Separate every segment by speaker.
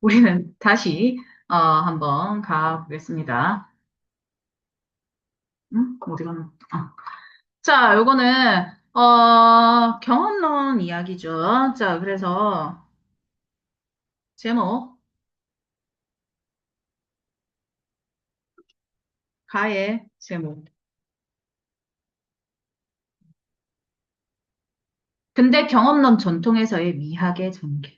Speaker 1: 우리는 다시 한번 가보겠습니다. 응? 어디 갔나? 자, 요거는 경험론 이야기죠. 자, 그래서 제목 가의 제목. 근대 경험론 전통에서의 미학의 전개.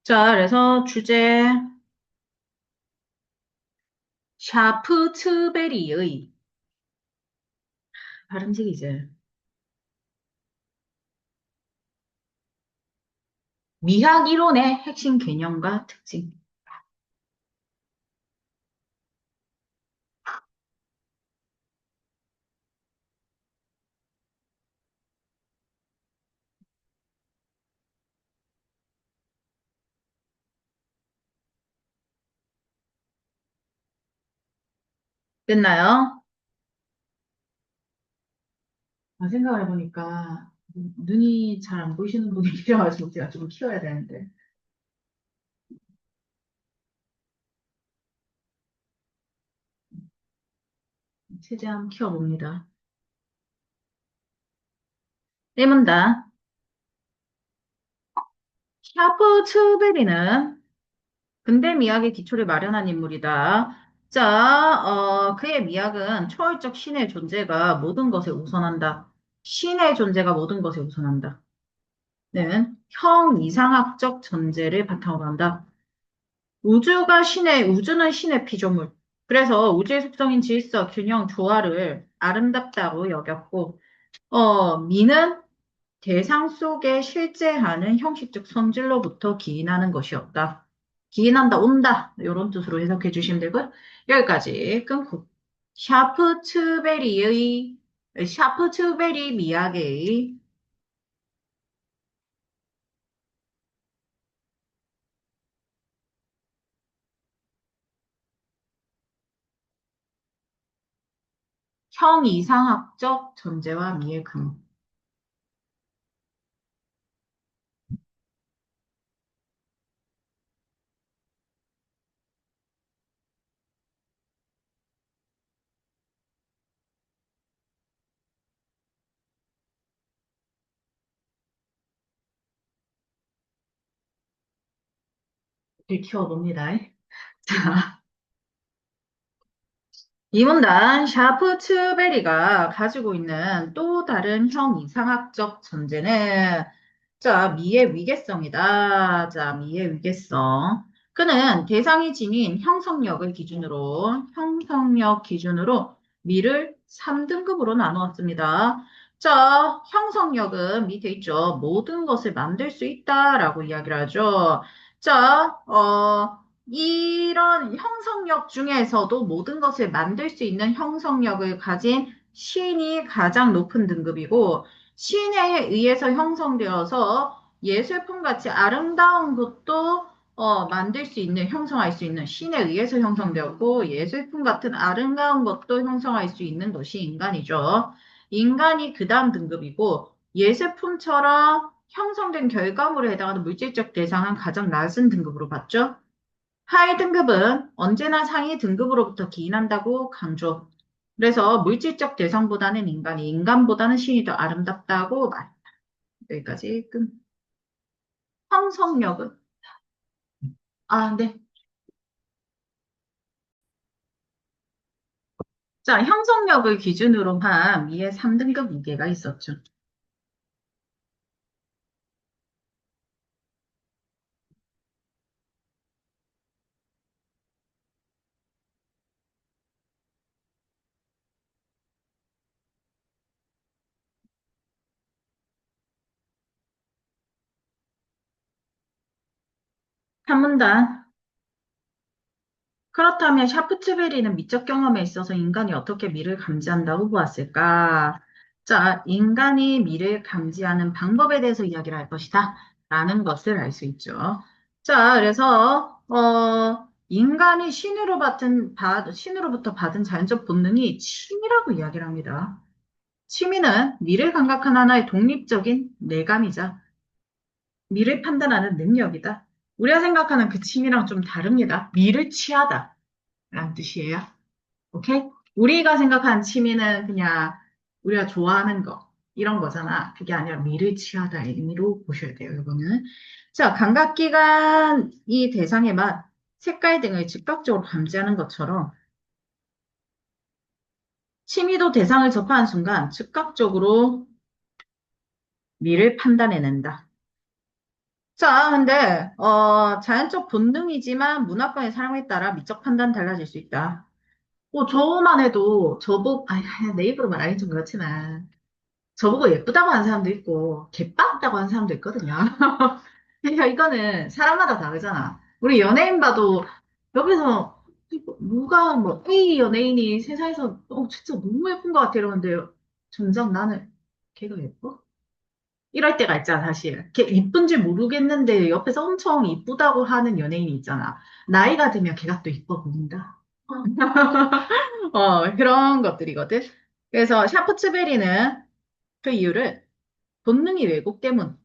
Speaker 1: 자, 그래서 주제 샤프트베리의 발음직이제 미학 이론의 핵심 개념과 특징. 됐나요? 생각을 해보니까 눈이 잘 안 보이시는 분이 계셔가지고 제가 좀 키워야 되는데 최대한 키워봅니다. 1문단 샤프 츠베리는 근대 미학의 기초를 마련한 인물이다. 자, 그의 미학은 초월적 신의 존재가 모든 것에 우선한다. 신의 존재가 모든 것에 우선한다. 는 형이상학적 전제를 바탕으로 한다. 우주는 신의 피조물. 그래서 우주의 속성인 질서, 균형, 조화를 아름답다고 여겼고, 미는 대상 속에 실제하는 형식적 성질로부터 기인하는 것이었다. 기인한다, 온다. 이런 뜻으로 해석해 주시면 되고요. 여기까지 끊고. 샤프츠베리 미학의 형이상학적 전제와 미의 근원. 키워봅니다. 자, 이 문단 샤프츠베리가 가지고 있는 또 다른 형이상학적 전제는 자, 미의 위계성이다. 자, 미의 위계성. 그는 대상이 지닌 형성력 기준으로 미를 3등급으로 나누었습니다. 자, 형성력은 밑에 있죠. 모든 것을 만들 수 있다라고 이야기를 하죠. 자, 이런 형성력 중에서도 모든 것을 만들 수 있는 형성력을 가진 신이 가장 높은 등급이고, 신에 의해서 형성되어서 예술품 같이 아름다운 것도 만들 수 있는, 형성할 수 있는 신에 의해서 형성되었고, 예술품 같은 아름다운 것도 형성할 수 있는 것이 인간이죠. 인간이 그 다음 등급이고, 예술품처럼 형성된 결과물에 해당하는 물질적 대상은 가장 낮은 등급으로 봤죠. 하위 등급은 언제나 상위 등급으로부터 기인한다고 강조. 그래서 물질적 대상보다는 인간이, 인간보다는 신이 더 아름답다고 말. 여기까지 끝. 형성력은? 네. 자, 형성력을 기준으로 한 위에 3등급 무게가 있었죠. 3문단 그렇다면 샤프트베리는 미적 경험에 있어서 인간이 어떻게 미를 감지한다고 보았을까? 자, 인간이 미를 감지하는 방법에 대해서 이야기를 할 것이다. 라는 것을 알 수 있죠. 자, 그래서, 인간이 신으로부터 받은 자연적 본능이 취미라고 이야기를 합니다. 취미는 미를 감각한 하나의 독립적인 내감이자 미를 판단하는 능력이다. 우리가 생각하는 그 취미랑 좀 다릅니다. 미를 취하다. 라는 뜻이에요. 오케이? 우리가 생각하는 취미는 그냥 우리가 좋아하는 거, 이런 거잖아. 그게 아니라 미를 취하다 의미로 보셔야 돼요, 이거는. 자, 감각기관이 대상의 맛, 색깔 등을 즉각적으로 감지하는 것처럼 취미도 대상을 접하는 순간 즉각적으로 미를 판단해낸다. 자, 근데 자연적 본능이지만 문화권의 사람에 따라 미적 판단 달라질 수 있다. 저만 해도 내 입으로 말하기 좀 그렇지만 저보고 예쁘다고 하는 사람도 있고 개빠르다고 하는 사람도 있거든요. 그러니까 이거는 사람마다 다르잖아. 우리 연예인 봐도 옆에서 누가 뭐 A 연예인이 세상에서 진짜 너무 예쁜 것 같아 이러는데 정작 나는 걔가 예뻐? 이럴 때가 있잖아, 사실. 걔 이쁜지 모르겠는데 옆에서 엄청 이쁘다고 하는 연예인이 있잖아. 나이가 들면 걔가 또 이뻐 보인다. 그런 것들이거든. 그래서 샤프츠베리는 그 이유를 본능이 왜곡 때문,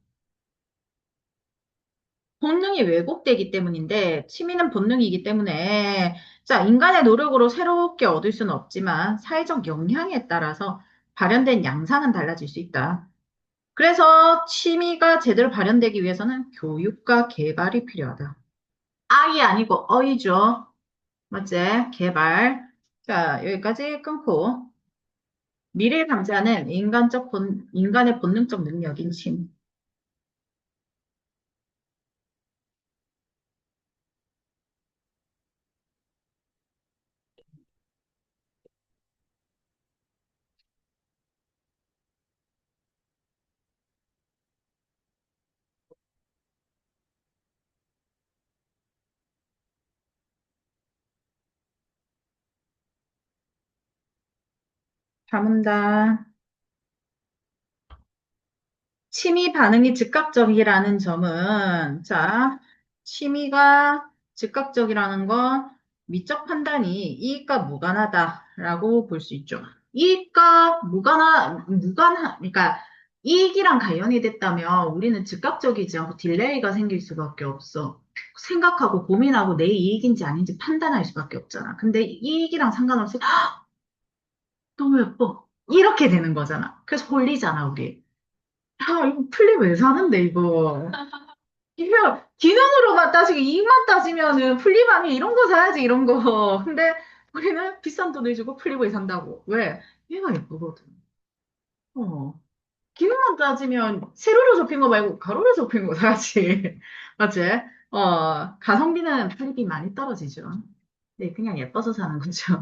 Speaker 1: 본능이 왜곡되기 때문인데, 취미는 본능이기 때문에, 자, 인간의 노력으로 새롭게 얻을 수는 없지만, 사회적 영향에 따라서 발현된 양상은 달라질 수 있다. 그래서 취미가 제대로 발현되기 위해서는 교육과 개발이 필요하다. 아이 아니고 어이죠. 맞지? 개발. 자, 여기까지 끊고, 미래를 감지하는 인간의 본능적 능력인 취미. 자문다. 취미 반응이 즉각적이라는 점은, 자, 취미가 즉각적이라는 건 미적 판단이 이익과 무관하다라고 볼 수 있죠. 그러니까 이익이랑 관련이 됐다면 우리는 즉각적이지 않고 딜레이가 생길 수밖에 없어. 생각하고 고민하고 내 이익인지 아닌지 판단할 수밖에 없잖아. 근데 이익이랑 상관없이 "헉, 너무 예뻐. 이렇게 되는 거잖아. 그래서 홀리잖아, 우리. 이거 플립 왜 사는데, 이거. 이게 기능으로만 따지고 이익만 따지면은 플립 아니 이런 거 사야지, 이런 거. 근데 우리는 비싼 돈을 주고 플립을 산다고. 왜? 얘가 예쁘거든. 어. 기능만 따지면 세로로 접힌 거 말고 가로로 접힌 거 사야지. 맞지? 가성비는 플립이 많이 떨어지죠. 네, 그냥 예뻐서 사는 거죠.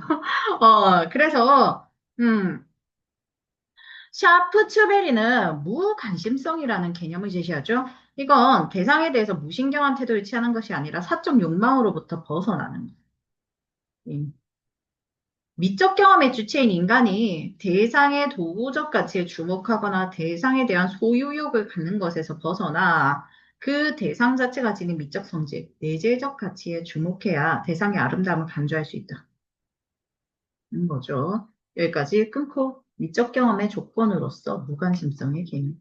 Speaker 1: 그래서, 음, 샤프츠베리는 무관심성이라는 개념을 제시하죠. 이건 대상에 대해서 무신경한 태도를 취하는 것이 아니라 사적 욕망으로부터 벗어나는 거예요. 미적 경험의 주체인 인간이 대상의 도구적 가치에 주목하거나 대상에 대한 소유욕을 갖는 것에서 벗어나 그 대상 자체가 지닌 미적 성질, 내재적 가치에 주목해야 대상의 아름다움을 간주할 수 있다는 거죠. 여기까지 끊고 미적 경험의 조건으로서 무관심성의 개념.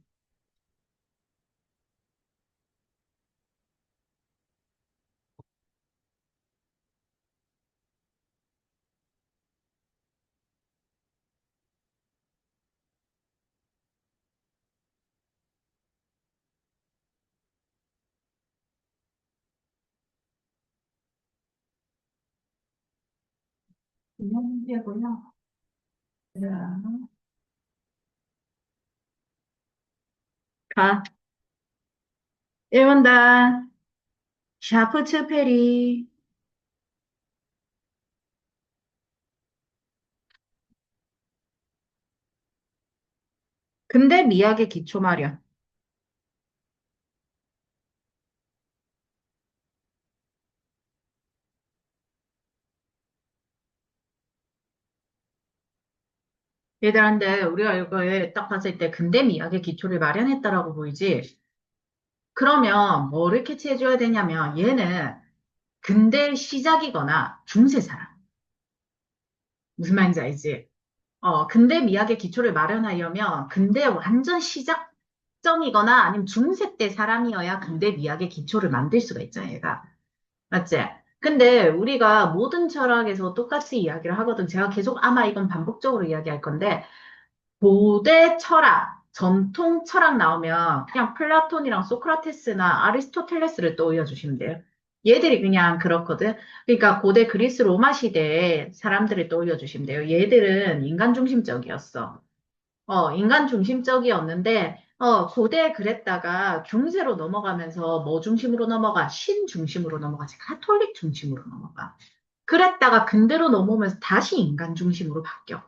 Speaker 1: 개념이고요. 자, 가. 1번다. 샤프츠페리. 근대 미학의 기초 마련. 얘들한테 우리가 이거에 딱 봤을 때 근대 미학의 기초를 마련했다라고 보이지? 그러면 뭐를 캐치해줘야 되냐면 얘는 근대 시작이거나 중세 사람. 무슨 말인지 알지? 근대 미학의 기초를 마련하려면 근대 완전 시작점이거나 아니면 중세 때 사람이어야 근대 미학의 기초를 만들 수가 있잖아, 얘가. 맞지? 근데 우리가 모든 철학에서 똑같이 이야기를 하거든. 제가 계속 아마 이건 반복적으로 이야기할 건데, 고대 철학, 전통 철학 나오면 그냥 플라톤이랑 소크라테스나 아리스토텔레스를 떠올려 주시면 돼요. 얘들이 그냥 그렇거든. 그러니까 고대 그리스 로마 시대의 사람들을 떠올려 주시면 돼요. 얘들은 인간 중심적이었어. 인간 중심적이었는데, 고대 그랬다가 중세로 넘어가면서 뭐 중심으로 넘어가? 신 중심으로 넘어가지. 가톨릭 중심으로 넘어가. 그랬다가 근대로 넘어오면서 다시 인간 중심으로 바뀌어.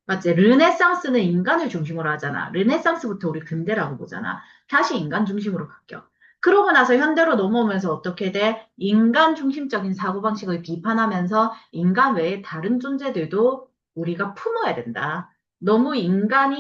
Speaker 1: 맞지? 르네상스는 인간을 중심으로 하잖아. 르네상스부터 우리 근대라고 보잖아. 다시 인간 중심으로 바뀌어. 그러고 나서 현대로 넘어오면서 어떻게 돼? 인간 중심적인 사고방식을 비판하면서 인간 외에 다른 존재들도 우리가 품어야 된다. 너무 인간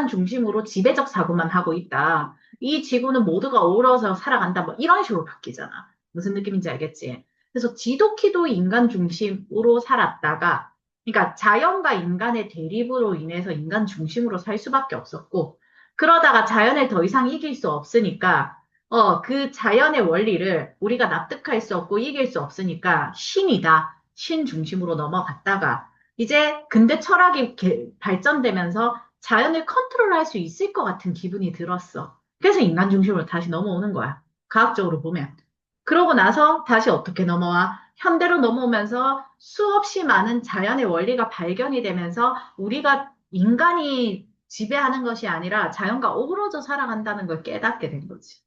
Speaker 1: 중심으로 지배적 사고만 하고 있다. 이 지구는 모두가 어우러져 살아간다. 뭐 이런 식으로 바뀌잖아. 무슨 느낌인지 알겠지? 그래서 지도키도 인간 중심으로 살았다가 그러니까 자연과 인간의 대립으로 인해서 인간 중심으로 살 수밖에 없었고, 그러다가 자연을 더 이상 이길 수 없으니까, 그 자연의 원리를 우리가 납득할 수 없고 이길 수 없으니까 신이다. 신 중심으로 넘어갔다가, 이제 근대 철학이 발전되면서 자연을 컨트롤할 수 있을 것 같은 기분이 들었어. 그래서 인간 중심으로 다시 넘어오는 거야. 과학적으로 보면. 그러고 나서 다시 어떻게 넘어와? 현대로 넘어오면서 수없이 많은 자연의 원리가 발견이 되면서 우리가 인간이 지배하는 것이 아니라 자연과 어우러져 살아간다는 걸 깨닫게 된 거지.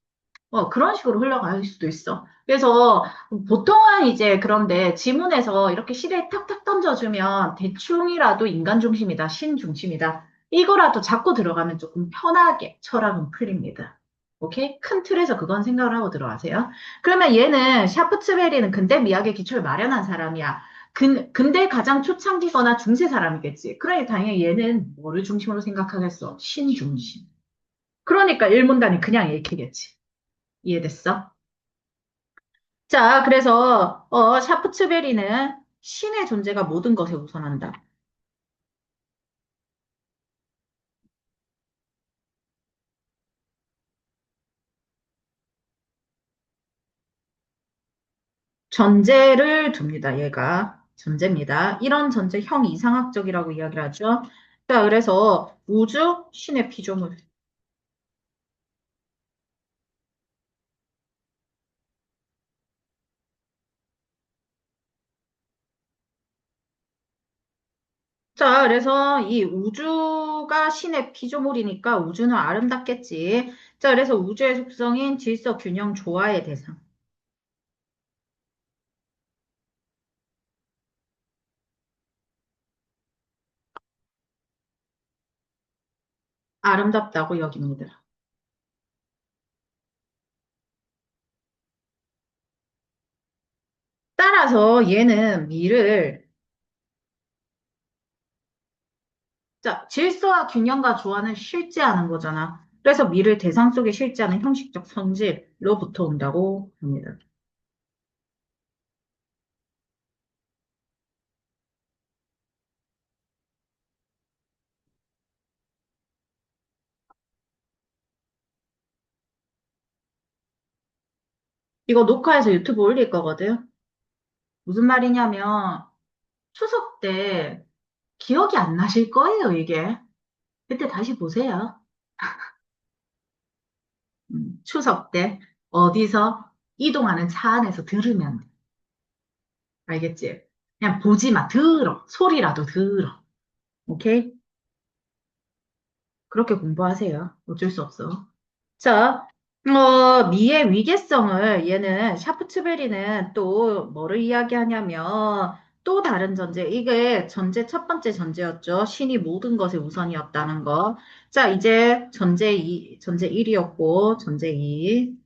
Speaker 1: 그런 식으로 흘러갈 수도 있어. 그래서 보통은 이제 그런데 지문에서 이렇게 시대에 탁탁 던져주면 대충이라도 인간 중심이다, 신 중심이다. 이거라도 잡고 들어가면 조금 편하게 철학은 풀립니다. 오케이? 큰 틀에서 그건 생각을 하고 들어가세요. 그러면 얘는 샤프츠베리는 근대 미학의 기초를 마련한 사람이야. 근대 가장 초창기거나 중세 사람이겠지. 그러니 당연히 얘는 뭐를 중심으로 생각하겠어? 신 중심. 그러니까 일문단이 그냥 읽히겠지. 이해됐어? 자, 그래서 샤프츠베리는 신의 존재가 모든 것에 우선한다. 전제를 둡니다. 얘가 전제입니다. 이런 전제 형 이상학적이라고 이야기를 하죠. 자, 그래서 우주 신의 피조물. 자, 그래서 이 우주가 신의 피조물이니까 우주는 아름답겠지. 자, 그래서 우주의 속성인 질서, 균형, 조화의 대상. 아름답다고 여깁니다. 따라서 얘는 미를 자, 질서와 균형과 조화는 실제하는 거잖아. 그래서 미를 대상 속에 실제하는 형식적 성질로부터 온다고 합니다. 이거 녹화해서 유튜브 올릴 거거든. 무슨 말이냐면 추석 때 기억이 안 나실 거예요, 이게. 그때 다시 보세요. 추석 때 어디서 이동하는 차 안에서 들으면 돼. 알겠지? 그냥 보지 마, 들어. 소리라도 들어. 오케이? 그렇게 공부하세요. 어쩔 수 없어. 자, 미의 위계성을 얘는 샤프츠베리는 또 뭐를 이야기하냐면 또 다른 전제, 이게 전제 첫 번째 전제였죠. 신이 모든 것의 우선이었다는 거. 자, 이제 전제 1이었고, 전제 2.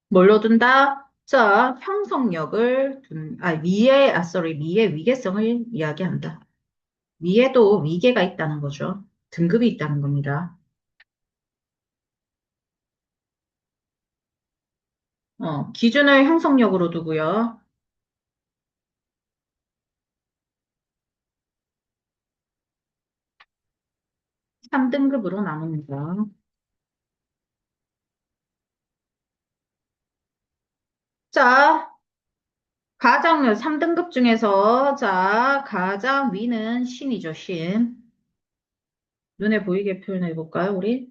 Speaker 1: 뭘로 둔다? 자, 형성력을 미의 위계성을 이야기한다. 위에도 위계가 있다는 거죠. 등급이 있다는 겁니다. 기준을 형성력으로 두고요. 3등급으로 나눕니다. 자, 가장 3등급 중에서 자, 가장 위는 신이죠, 신. 눈에 보이게 표현해 볼까요, 우리?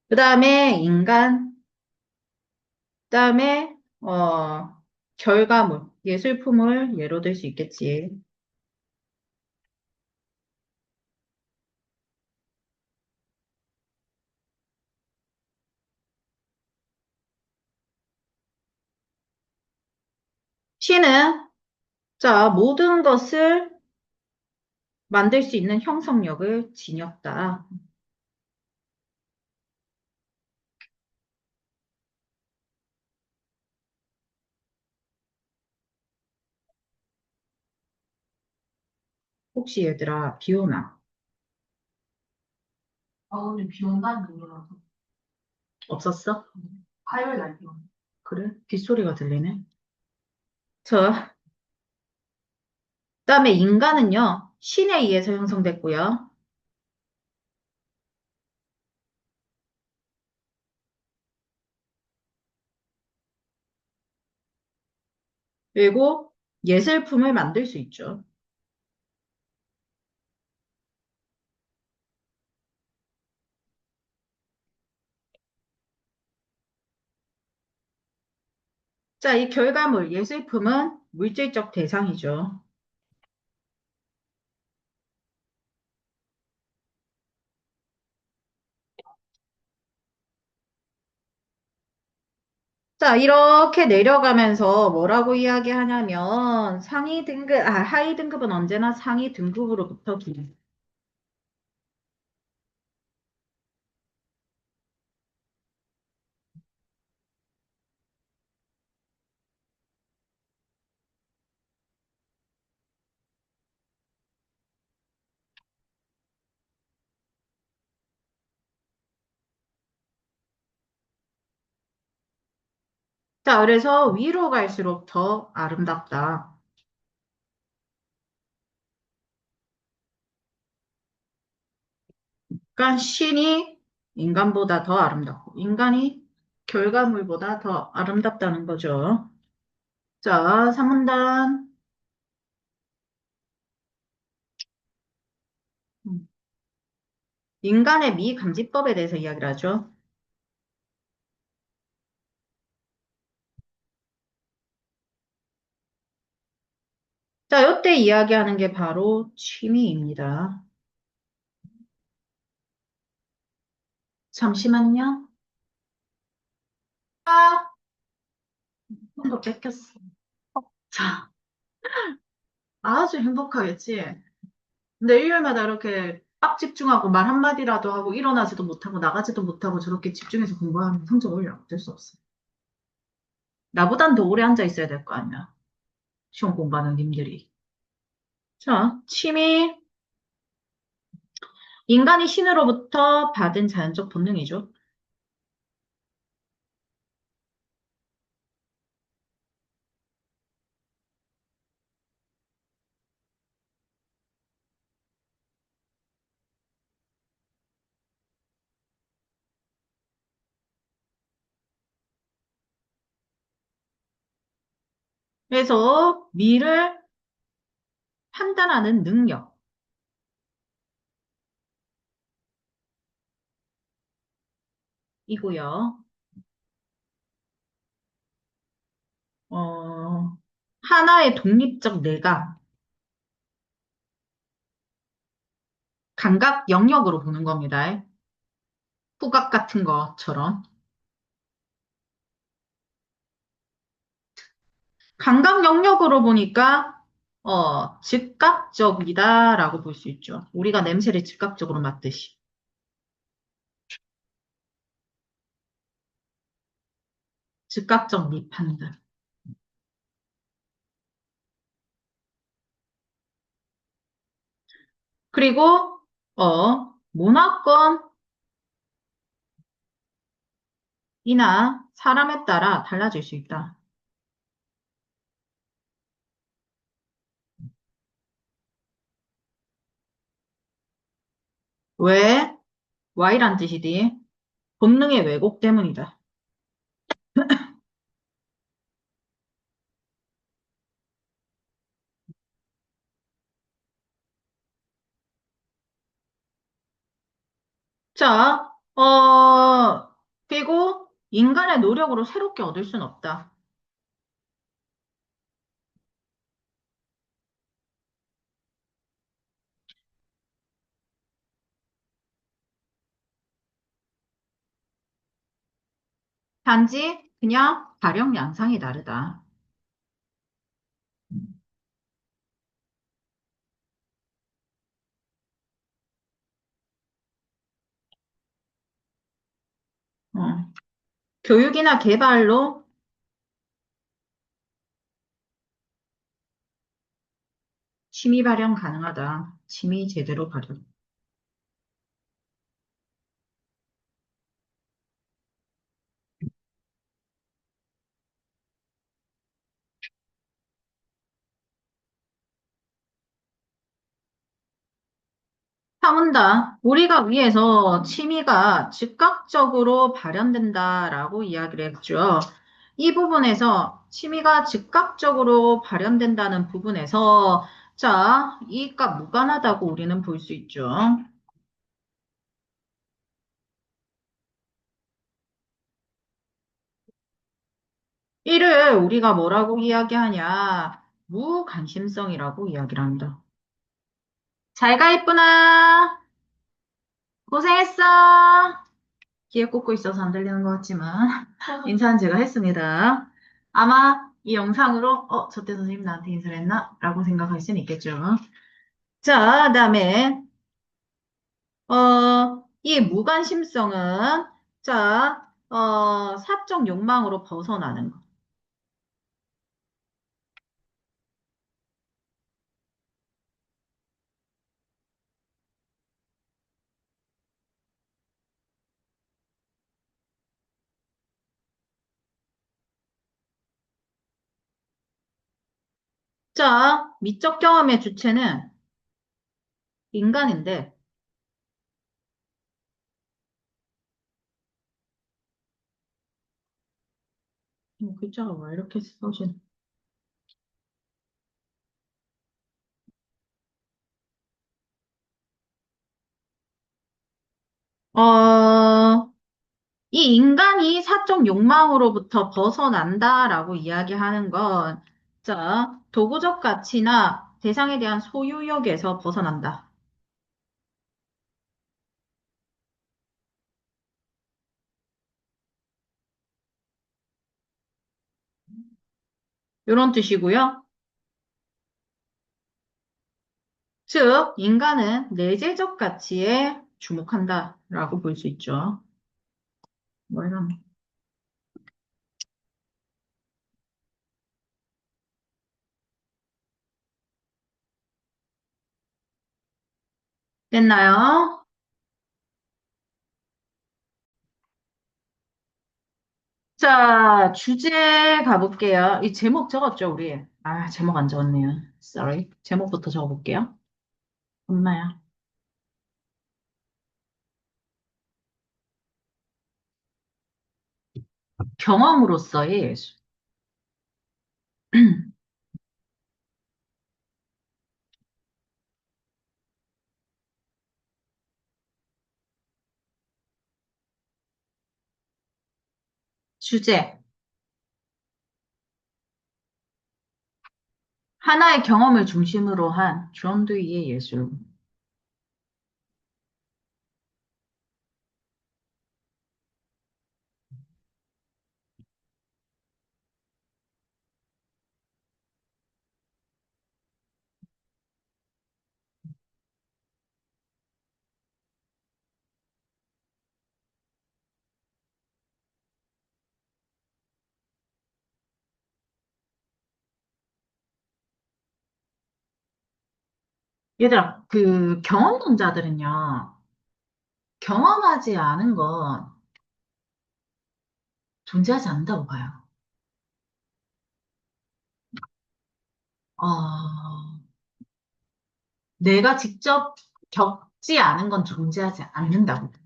Speaker 1: 그 다음에 인간, 그 다음에 결과물, 예술품을 예로 들 수 있겠지. 신은 자, 모든 것을 만들 수 있는 형성력을 지녔다. 혹시 얘들아, 비 오나? 오늘 비 온다는 얘기라서. 없었어? 화요일 날 비 오네. 그래? 빗소리가 들리네. 저, 그다음에 인간은요, 신에 의해서 형성됐고요. 그리고 예술품을 만들 수 있죠. 자, 이 결과물, 예술품은 물질적 대상이죠. 자, 이렇게 내려가면서 뭐라고 이야기하냐면 하위 등급은 언제나 상위 등급으로부터 기. 자, 그래서 위로 갈수록 더 아름답다. 그러니까 신이 인간보다 더 아름답고 인간이 결과물보다 더 아름답다는 거죠. 자, 3문단. 인간의 미감지법에 대해서 이야기를 하죠. 자, 요때 이야기하는 게 바로 취미입니다. 잠시만요. 아, 손도 뺏겼어. 자, 아주 행복하겠지? 근데 일요일마다 이렇게 빡 집중하고 말 한마디라도 하고 일어나지도 못하고 나가지도 못하고 저렇게 집중해서 공부하면 성적 올려. 어쩔 수 없어. 나보단 더 오래 앉아 있어야 될 거 아니야. 시험 공부하는 님들이. 자, 취미. 인간이 신으로부터 받은 자연적 본능이죠. 그래서 미를 판단하는 능력이고요. 어, 하나의 독립적 내각, 감각 영역으로 보는 겁니다. 후각 같은 것처럼. 감각 영역으로 보니까, 즉각적이다라고 볼 수 있죠. 우리가 냄새를 즉각적으로 맡듯이. 즉각적 미판단. 그리고, 문화권이나 사람에 따라 달라질 수 있다. 왜? Y란 뜻이디? 본능의 왜곡 때문이다. 자, 그리고 인간의 노력으로 새롭게 얻을 순 없다. 단지 그냥 발형 양상이 다르다. 어. 교육이나 개발로 취미 발현 가능하다. 취미 제대로 발현. 참은다. 우리가 위에서 취미가 즉각적으로 발현된다라고 이야기를 했죠. 이 부분에서 취미가 즉각적으로 발현된다는 부분에서 자, 이익과 무관하다고 우리는 볼 수 있죠. 이를 우리가 뭐라고 이야기하냐? 무관심성이라고 이야기를 한다. 잘 가, 이쁘나. 고생했어. 귀에 꽂고 있어서 안 들리는 것 같지만 인사는 제가 했습니다. 아마 이 영상으로 저때 선생님 나한테 인사를 했나? 라고 생각할 수는 있겠죠. 자, 그다음에 이 무관심성은 자, 사적 욕망으로 벗어나는 거. 자, 미적 경험의 주체는 인간인데 글자가 왜 이렇게 써진? 이 인간이 사적 욕망으로부터 벗어난다라고 이야기하는 건, 자, 도구적 가치나 대상에 대한 소유욕에서 벗어난다. 이런 뜻이고요. 즉, 인간은 내재적 가치에 주목한다라고 볼 수 있죠. 뭐 이런, 됐나요? 자, 주제 가볼게요. 이 제목 적었죠, 우리? 아, 제목 안 적었네요. Sorry. 제목부터 적어볼게요. 엄마야. 경험으로서의 예술. 주제. 하나의 경험을 중심으로 한 존두이의 예술. 얘들아, 그 경험론자들은요, 경험하지 않은 건 존재하지 않는다고 봐요. 어, 내가 직접 겪지 않은 건 존재하지 않는다고 봐요.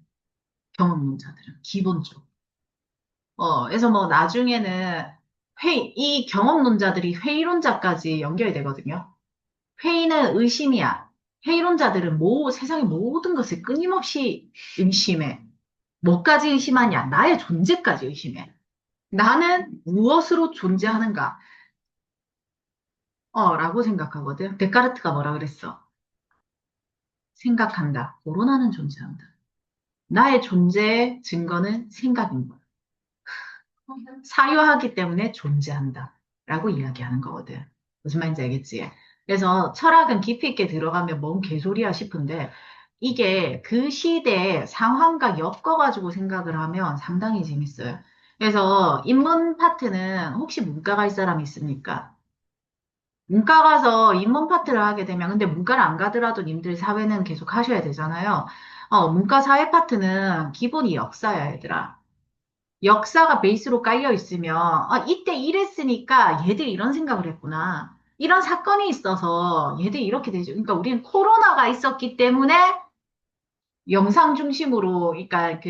Speaker 1: 경험론자들은, 기본적으로. 그래서 뭐 나중에는 이 경험론자들이 회의론자까지 연결이 되거든요. 회의는 의심이야. 회의론자들은 세상의 모든 것을 끊임없이 의심해. 뭐까지 의심하냐? 나의 존재까지 의심해. 나는 무엇으로 존재하는가? 라고 생각하거든. 데카르트가 뭐라 그랬어? 생각한다. 거론하는 존재한다. 나의 존재의 증거는 생각인 거야. 사유하기 때문에 존재한다. 라고 이야기하는 거거든. 무슨 말인지 알겠지? 그래서 철학은 깊이 있게 들어가면 뭔 개소리야 싶은데 이게 그 시대의 상황과 엮어가지고 생각을 하면 상당히 재밌어요. 그래서 인문 파트는 혹시 문과 갈 사람 있습니까? 문과 가서 인문 파트를 하게 되면, 근데 문과를 안 가더라도 님들 사회는 계속 하셔야 되잖아요. 문과 사회 파트는 기본이 역사야, 얘들아. 역사가 베이스로 깔려 있으면, 이때 이랬으니까 얘들이 이런 생각을 했구나. 이런 사건이 있어서 얘들이 이렇게 되죠. 그러니까 우리는 코로나가 있었기 때문에 영상 중심으로, 그러니까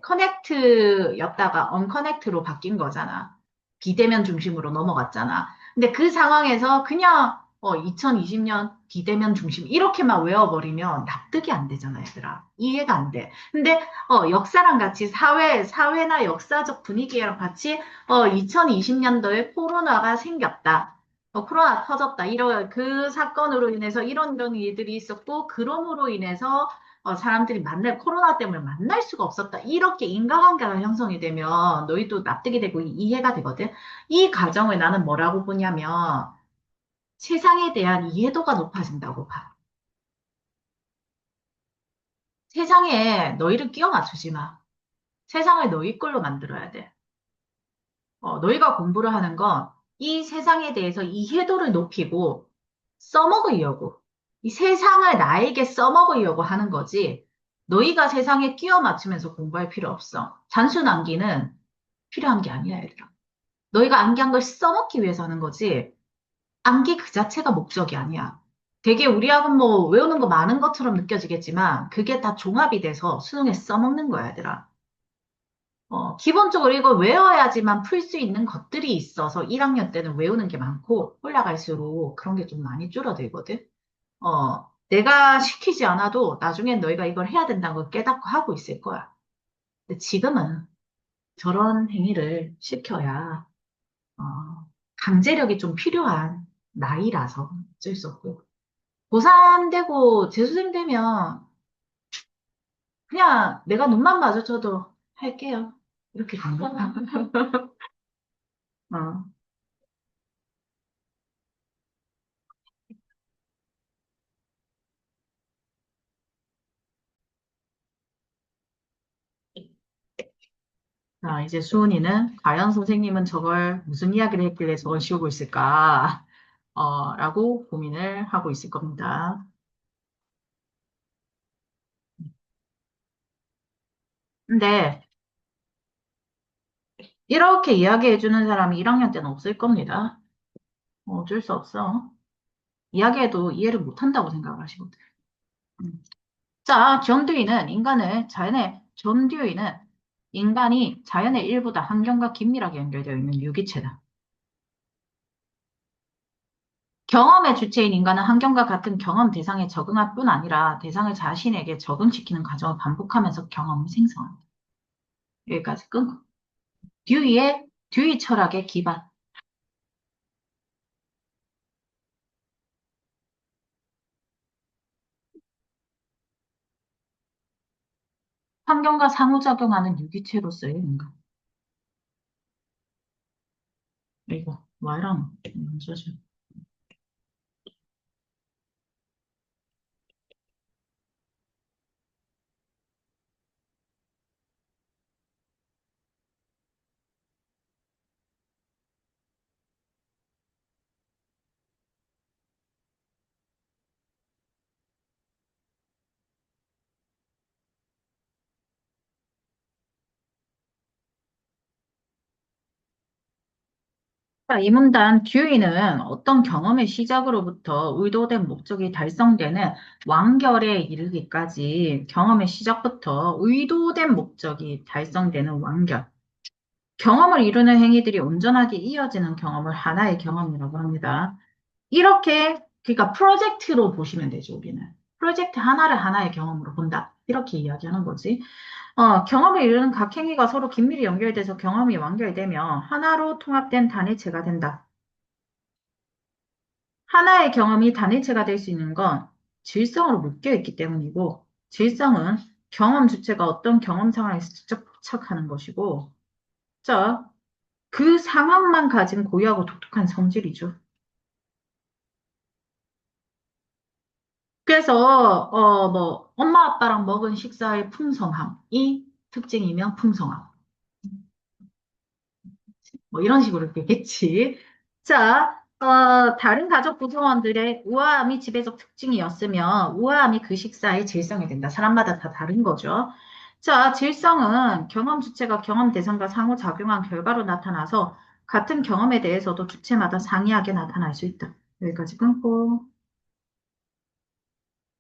Speaker 1: 커넥트였다가 언커넥트로 바뀐 거잖아. 비대면 중심으로 넘어갔잖아. 근데 그 상황에서 그냥, 2020년 비대면 중심, 이렇게만 외워버리면 납득이 안 되잖아, 얘들아. 이해가 안 돼. 근데, 역사랑 같이 사회나 역사적 분위기랑 같이, 2020년도에 코로나가 생겼다. 코로나 터졌다. 그 사건으로 인해서 이런 일들이 있었고, 그럼으로 인해서 사람들이 코로나 때문에 만날 수가 없었다. 이렇게 인과관계가 형성이 되면 너희도 납득이 되고 이해가 되거든. 이 과정을 나는 뭐라고 보냐면 세상에 대한 이해도가 높아진다고 봐. 세상에 너희를 끼워 맞추지 마. 세상을 너희 걸로 만들어야 돼. 너희가 공부를 하는 건 이 세상에 대해서 이해도를 높이고 써먹으려고. 이 세상을 나에게 써먹으려고 하는 거지. 너희가 세상에 끼워 맞추면서 공부할 필요 없어. 단순 암기는 필요한 게 아니야, 얘들아. 너희가 암기한 걸 써먹기 위해서 하는 거지. 암기 그 자체가 목적이 아니야. 되게 우리하고는 뭐 외우는 거 많은 것처럼 느껴지겠지만 그게 다 종합이 돼서 수능에 써먹는 거야, 얘들아. 기본적으로 이걸 외워야지만 풀 수 있는 것들이 있어서 1학년 때는 외우는 게 많고 올라갈수록 그런 게 좀 많이 줄어들거든. 내가 시키지 않아도 나중엔 너희가 이걸 해야 된다는 걸 깨닫고 하고 있을 거야. 근데 지금은 저런 행위를 시켜야 어, 강제력이 좀 필요한 나이라서 어쩔 수 없고. 고3 되고 재수생 되면 그냥 내가 눈만 마주쳐도 할게요. 이렇게 된 거야. 어. 자, 이제 수은이는 과연 선생님은 저걸 무슨 이야기를 했길래 저걸 씌우고 있을까? 라고 고민을 하고 있을 겁니다. 근데 이렇게 이야기해주는 사람이 1학년 때는 없을 겁니다. 어쩔 수 없어. 이야기해도 이해를 못한다고 생각을 하시거든. 음. 자, 존 듀이는 인간이 자연의 일부다 환경과 긴밀하게 연결되어 있는 유기체다. 경험의 주체인 인간은 환경과 같은 경험 대상에 적응할 뿐 아니라 대상을 자신에게 적응시키는 과정을 반복하면서 경험을 생성한다. 여기까지 끊고. 듀이 철학의 기반. 환경과 상호작용하는 유기체로서의 인간. 이거, 말랑, 써지. 자, 이 문단 듀이는 어떤 경험의 시작으로부터 의도된 목적이 달성되는 완결에 이르기까지 경험의 시작부터 의도된 목적이 달성되는 완결. 경험을 이루는 행위들이 온전하게 이어지는 경험을 하나의 경험이라고 합니다. 이렇게, 그러니까 프로젝트로 보시면 되죠, 우리는. 프로젝트 하나를 하나의 경험으로 본다. 이렇게 이야기하는 거지. 경험을 이루는 각 행위가 서로 긴밀히 연결돼서 경험이 완결되며 하나로 통합된 단일체가 된다. 하나의 경험이 단일체가 될 수 있는 건 질성으로 묶여 있기 때문이고, 질성은 경험 주체가 어떤 경험 상황에서 직접 포착하는 것이고, 자, 그 상황만 가진 고유하고 독특한 성질이죠. 그래서, 엄마 아빠랑 먹은 식사의 풍성함이 특징이면 풍성함. 뭐 이런 식으로 되겠지. 자, 다른 가족 구성원들의 우아함이 지배적 특징이었으면 우아함이 그 식사의 질성이 된다. 사람마다 다 다른 거죠. 자, 질성은 경험 주체가 경험 대상과 상호작용한 결과로 나타나서 같은 경험에 대해서도 주체마다 상이하게 나타날 수 있다. 여기까지 끊고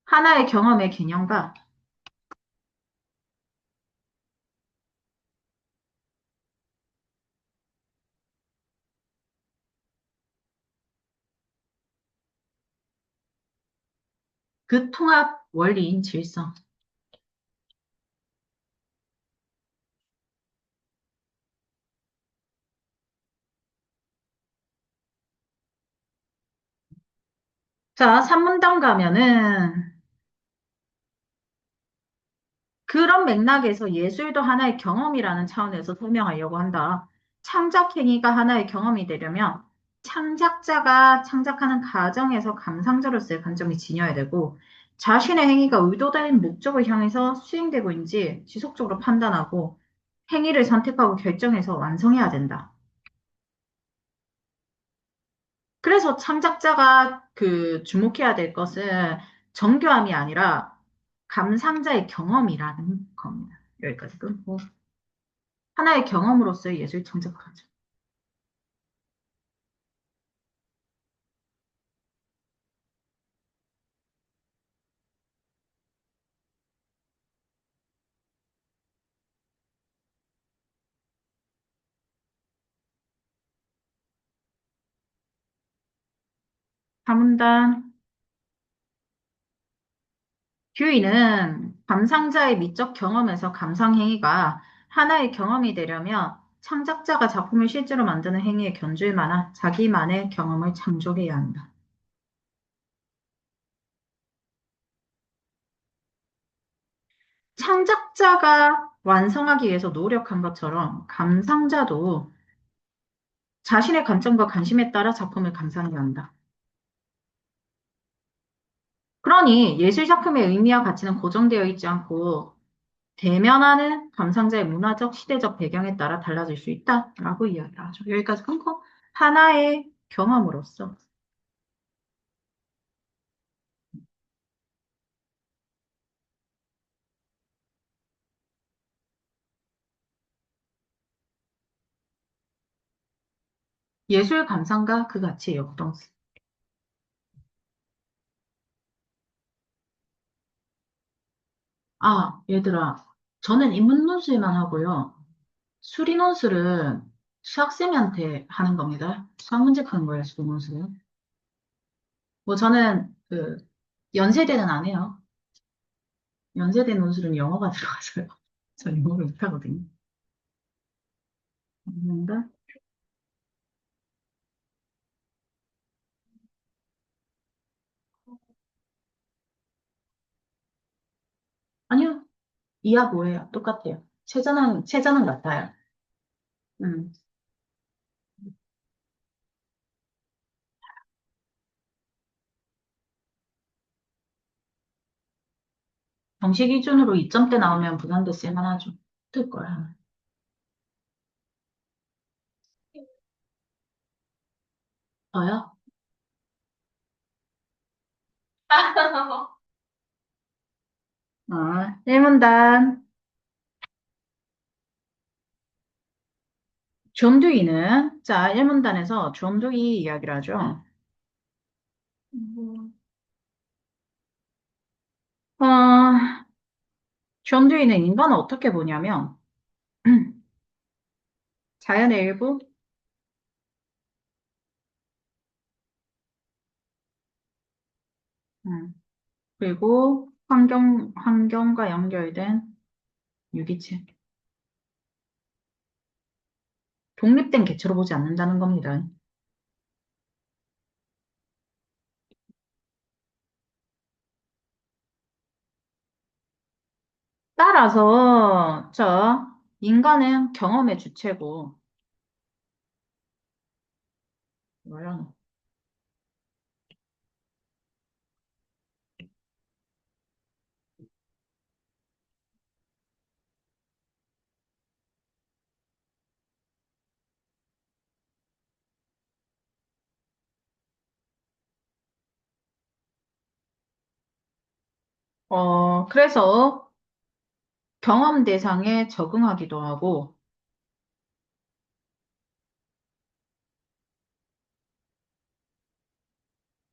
Speaker 1: 하나의 경험의 개념과 그 통합 원리인 질성. 자, 산문당 가면은 그런 맥락에서 예술도 하나의 경험이라는 차원에서 설명하려고 한다. 창작 행위가 하나의 경험이 되려면 창작자가 창작하는 과정에서 감상자로서의 관점이 지녀야 되고 자신의 행위가 의도된 목적을 향해서 수행되고 있는지 지속적으로 판단하고 행위를 선택하고 결정해서 완성해야 된다. 그래서 창작자가 그 주목해야 될 것은 정교함이 아니라 감상자의 경험이라는 겁니다. 여기까지 끊고. 하나의 경험으로서의 예술 창작 과정. 다문단 듀이는 감상자의 미적 경험에서 감상 행위가 하나의 경험이 되려면 창작자가 작품을 실제로 만드는 행위에 견줄 만한 자기만의 경험을 창조해야 한다. 창작자가 완성하기 위해서 노력한 것처럼 감상자도 자신의 관점과 관심에 따라 작품을 감상해야 한다. 그러니 예술 작품의 의미와 가치는 고정되어 있지 않고 대면하는 감상자의 문화적, 시대적 배경에 따라 달라질 수 있다라고 이야기하죠. 여기까지 끊고 하나의 경험으로서 예술 감상과 그 가치의 역동성. 아, 얘들아, 저는 인문논술만 하고요. 수리논술은 수학생한테 하는 겁니다. 수학 문제 푸는 거예요, 수리논술은. 뭐 저는 그 연세대는 안 해요. 연세대 논술은 영어가 들어가서요. 저 영어를 못하거든요. 뭔가? 아니요. 이하 뭐예요? 똑같아요. 최저는 같아요. 음. 정시 기준으로 2점대 나오면 부산대 쓸만하죠. 뜰 거야. 저요? 일문단. 존두이는, 자, 일문단에서 존두이 이야기를 하죠. 어, 존두이는 인간을 어떻게 보냐면, 자연의 일부, 음, 그리고 환경과 연결된 유기체. 독립된 개체로 보지 않는다는 겁니다. 따라서, 인간은 경험의 주체고, 뭐야, 그래서 경험 대상에 적응하기도 하고,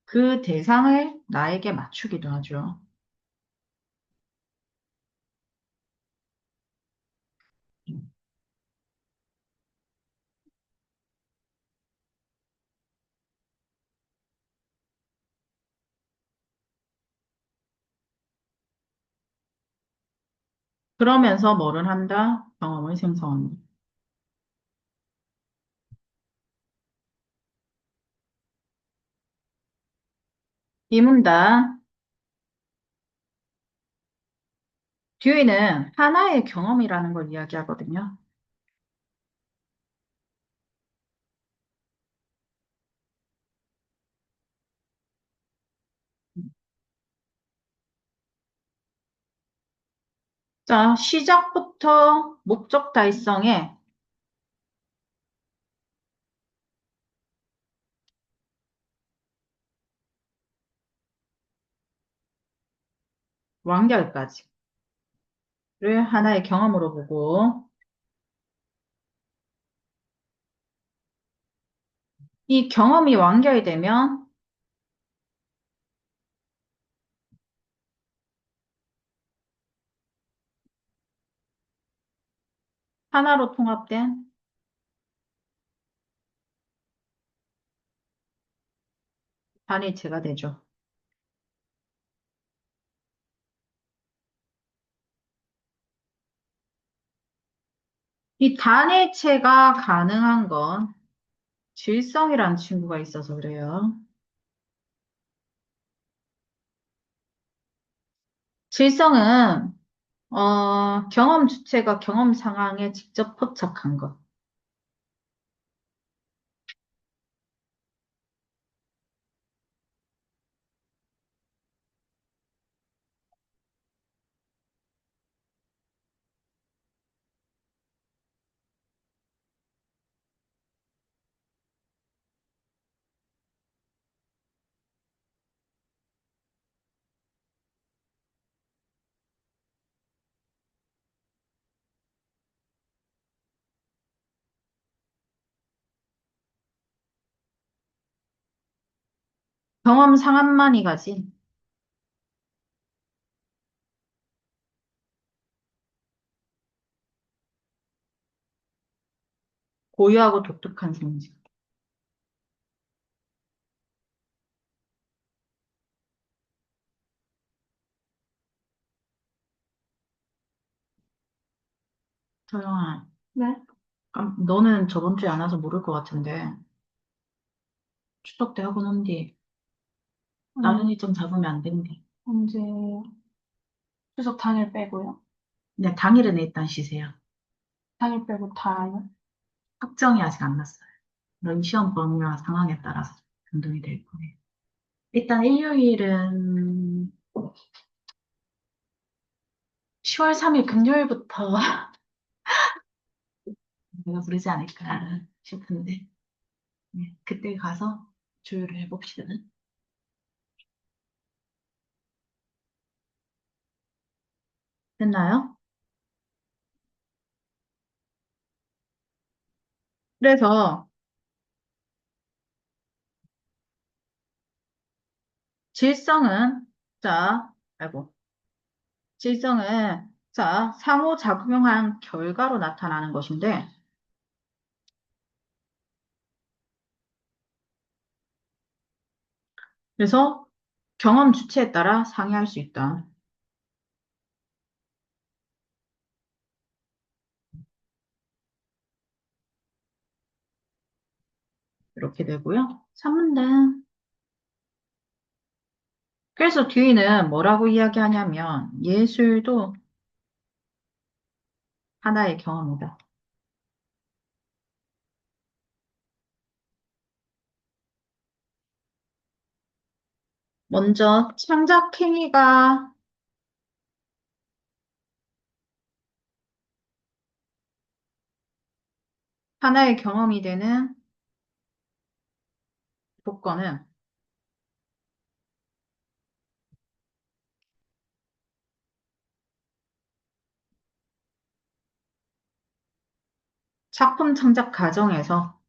Speaker 1: 그 대상을 나에게 맞추기도 하죠. 그러면서 뭐를 한다? 경험을 생성한다. 이 문단, 듀이는 하나의 경험이라는 걸 이야기하거든요. 자, 시작부터 목적 달성에 완결까지를 하나의 경험으로 보고, 이 경험이 완결되면 하나로 통합된 단일체가 되죠. 이 단일체가 가능한 건 질성이라는 친구가 있어서 그래요. 질성은 경험 주체가 경험 상황에 직접 포착한 것. 경험 상황만이 가진 고유하고 독특한 성질. 서영아, 네? 너는 저번 주에 안 와서 모를 것 같은데, 추석 때 하고 논뒤 다른 일정 잡으면 안 된대. 언제 추석 당일 빼고요? 네, 당일은 일단 쉬세요. 당일 빼고 다요? 확정이 아직 안 났어요. 너희 시험 범위와 상황에 따라서 변동이 될 거예요. 일단 일요일은 10월 3일 금요일부터 내가 부르지 않을까 싶은데, 네, 그때 가서 조율을 해봅시다. 됐나요? 그래서 질성은, 자, 아이고, 질성은, 자, 상호작용한 결과로 나타나는 것인데, 그래서 경험 주체에 따라 상이할 수 있다. 이렇게 되고요. 3문단. 그래서 뒤는 뭐라고 이야기하냐면, 예술도 하나의 경험이다. 먼저, 창작행위가 하나의 경험이 되는 조건은 작품 창작 과정에서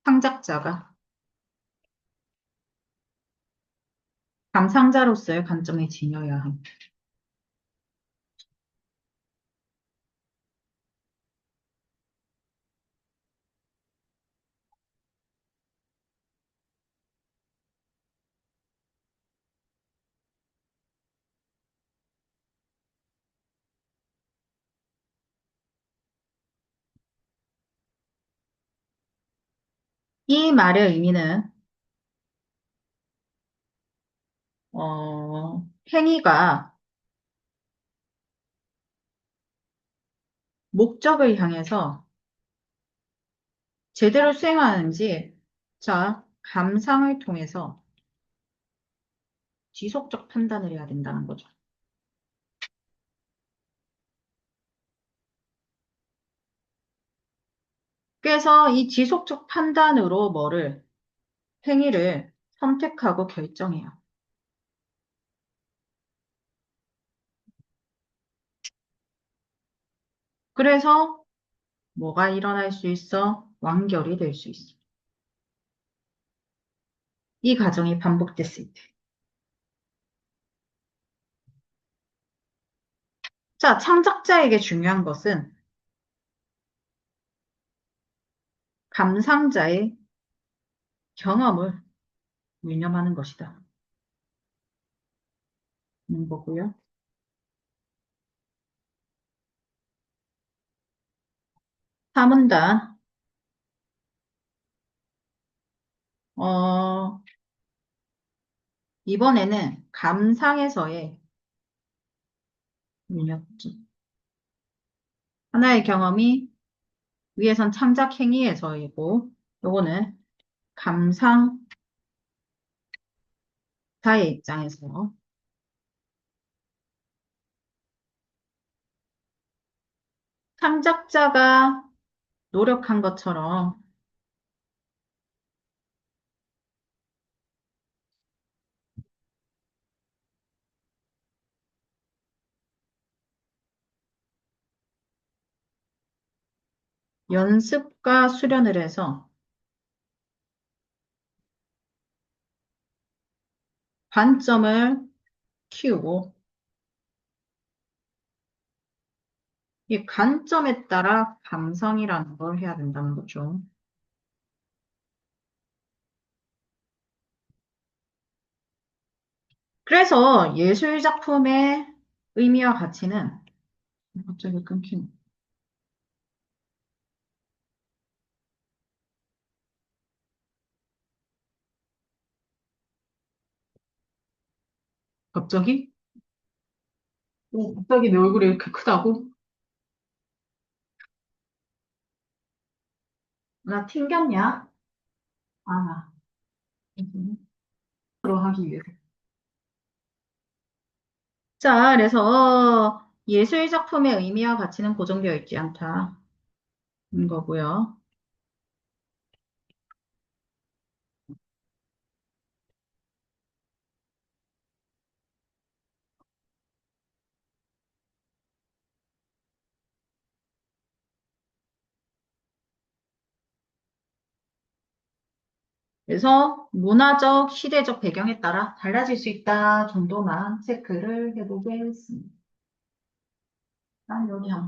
Speaker 1: 창작자가 감상자로서의 관점에 지녀야 함. 이 말의 의미는 행위가 목적을 향해서 제대로 수행하는지, 자, 감상을 통해서 지속적 판단을 해야 된다는 거죠. 그래서 이 지속적 판단으로 행위를 선택하고 결정해요. 그래서 뭐가 일어날 수 있어? 완결이 될 수 있어. 이 과정이 반복됐을 때. 자, 창작자에게 중요한 것은 감상자의 경험을 유념하는 것이다. 거고요. 3문단, 어, 이번에는 감상에서의 유념점. 하나의 경험이 위에선 창작 행위에서이고, 요거는 감상자의 입장에서 창작자가 노력한 것처럼 연습과 수련을 해서 관점을 키우고, 이 관점에 따라 감상이라는 걸 해야 된다는 거죠. 그래서 예술 작품의 의미와 가치는 갑자기 끊기네. 갑자기? 갑자기 내 얼굴이 이렇게 크다고? 나 튕겼냐? 아, 프로 하기 위해서. 자, 그래서 예술 작품의 의미와 가치는 고정되어 있지 않다는 거고요. 그래서 문화적, 시대적 배경에 따라 달라질 수 있다 정도만 체크를 해보겠습니다. 난 여기 한번